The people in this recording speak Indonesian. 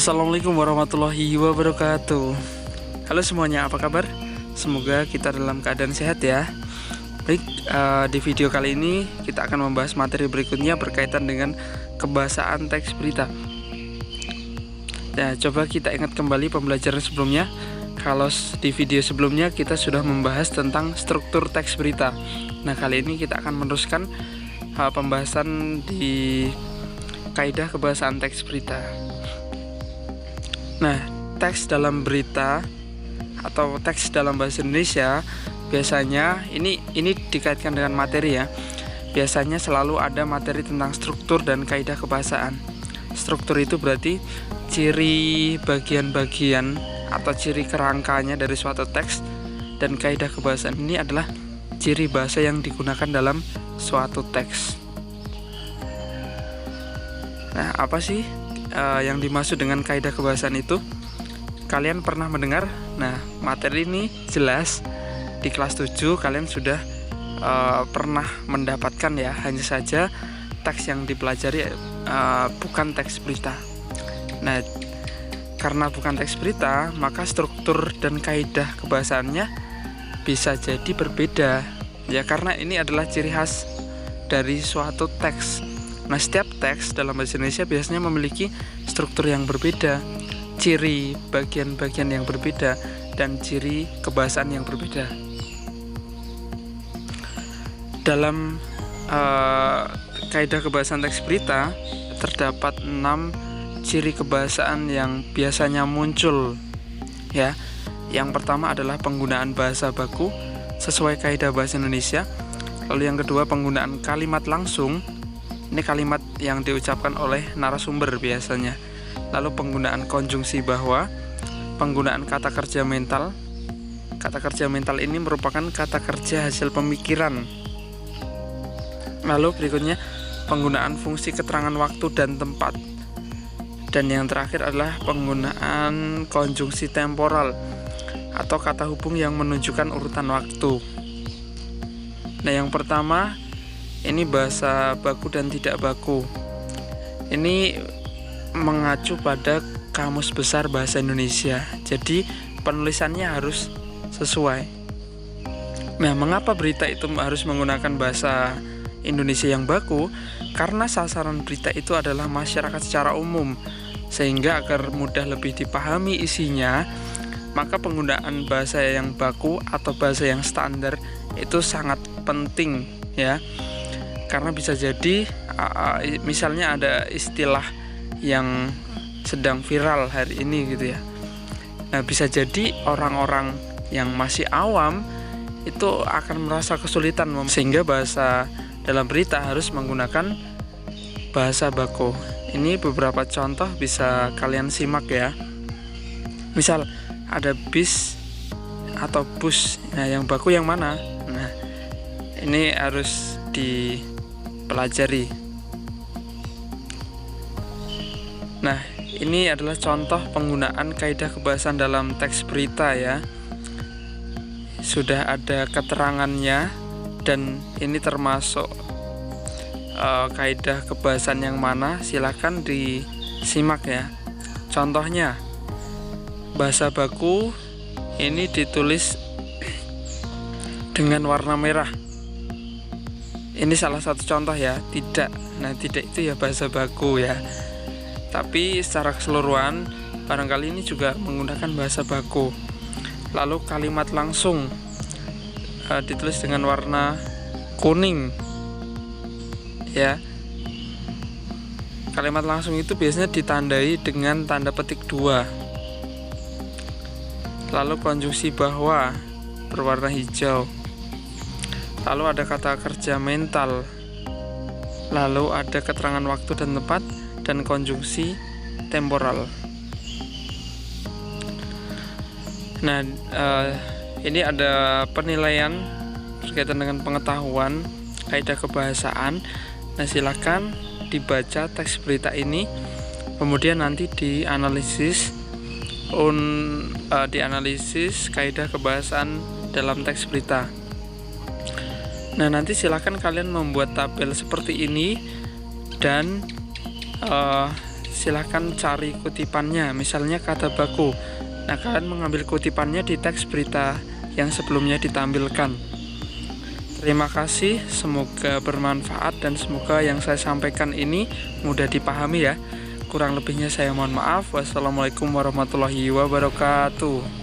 Assalamualaikum warahmatullahi wabarakatuh. Halo semuanya, apa kabar? Semoga kita dalam keadaan sehat ya. Baik, di video kali ini kita akan membahas materi berikutnya berkaitan dengan kebahasaan teks berita. Nah, coba kita ingat kembali pembelajaran sebelumnya. Kalau di video sebelumnya kita sudah membahas tentang struktur teks berita. Nah, kali ini kita akan meneruskan pembahasan di kaidah kebahasaan teks berita. Nah, teks dalam berita atau teks dalam bahasa Indonesia biasanya ini dikaitkan dengan materi ya. Biasanya selalu ada materi tentang struktur dan kaidah kebahasaan. Struktur itu berarti ciri bagian-bagian atau ciri kerangkanya dari suatu teks, dan kaidah kebahasaan ini adalah ciri bahasa yang digunakan dalam suatu teks. Nah, apa sih yang dimaksud dengan kaidah kebahasaan itu? Kalian pernah mendengar? Nah, materi ini jelas di kelas 7 kalian sudah pernah mendapatkan ya. Hanya saja teks yang dipelajari bukan teks berita. Nah, karena bukan teks berita, maka struktur dan kaidah kebahasaannya bisa jadi berbeda ya, karena ini adalah ciri khas dari suatu teks. Nah, setiap teks dalam bahasa Indonesia biasanya memiliki struktur yang berbeda, ciri bagian-bagian yang berbeda, dan ciri kebahasaan yang berbeda. Dalam kaidah kebahasaan teks berita terdapat 6 ciri kebahasaan yang biasanya muncul ya. Yang pertama adalah penggunaan bahasa baku sesuai kaidah bahasa Indonesia. Lalu yang kedua, penggunaan kalimat langsung. Ini kalimat yang diucapkan oleh narasumber biasanya. Lalu penggunaan konjungsi bahwa, penggunaan kata kerja mental. Kata kerja mental ini merupakan kata kerja hasil pemikiran. Lalu berikutnya penggunaan fungsi keterangan waktu dan tempat. Dan yang terakhir adalah penggunaan konjungsi temporal atau kata hubung yang menunjukkan urutan waktu. Nah, yang pertama ini bahasa baku dan tidak baku. Ini mengacu pada Kamus Besar Bahasa Indonesia. Jadi penulisannya harus sesuai. Nah, mengapa berita itu harus menggunakan bahasa Indonesia yang baku? Karena sasaran berita itu adalah masyarakat secara umum, sehingga agar mudah lebih dipahami isinya, maka penggunaan bahasa yang baku atau bahasa yang standar itu sangat penting ya. Karena bisa jadi misalnya ada istilah yang sedang viral hari ini gitu ya. Nah, bisa jadi orang-orang yang masih awam itu akan merasa kesulitan, sehingga bahasa dalam berita harus menggunakan bahasa baku. Ini beberapa contoh bisa kalian simak ya. Misal ada bis atau bus. Nah, yang baku yang mana? Nah, ini harus dipelajari. Nah, ini adalah contoh penggunaan kaidah kebahasaan dalam teks berita ya. Sudah ada keterangannya, dan ini termasuk kaidah kebahasaan yang mana, silakan disimak ya. Contohnya, bahasa baku ini ditulis dengan warna merah. Ini salah satu contoh ya. Tidak. Nah, tidak itu ya bahasa baku ya. Tapi secara keseluruhan barangkali ini juga menggunakan bahasa baku. Lalu kalimat langsung ditulis dengan warna kuning ya. Kalimat langsung itu biasanya ditandai dengan tanda petik 2. Lalu konjungsi bahwa berwarna hijau. Lalu ada kata kerja mental. Lalu ada keterangan waktu dan tempat, dan konjungsi temporal. Nah, ini ada penilaian berkaitan dengan pengetahuan kaidah kebahasaan. Nah, silakan dibaca teks berita ini, kemudian nanti dianalisis kaidah kebahasaan dalam teks berita. Nah, nanti silakan kalian membuat tabel seperti ini dan silahkan cari kutipannya, misalnya kata baku. Nah, kalian mengambil kutipannya di teks berita yang sebelumnya ditampilkan. Terima kasih, semoga bermanfaat dan semoga yang saya sampaikan ini mudah dipahami ya. Kurang lebihnya saya mohon maaf. Wassalamualaikum warahmatullahi wabarakatuh.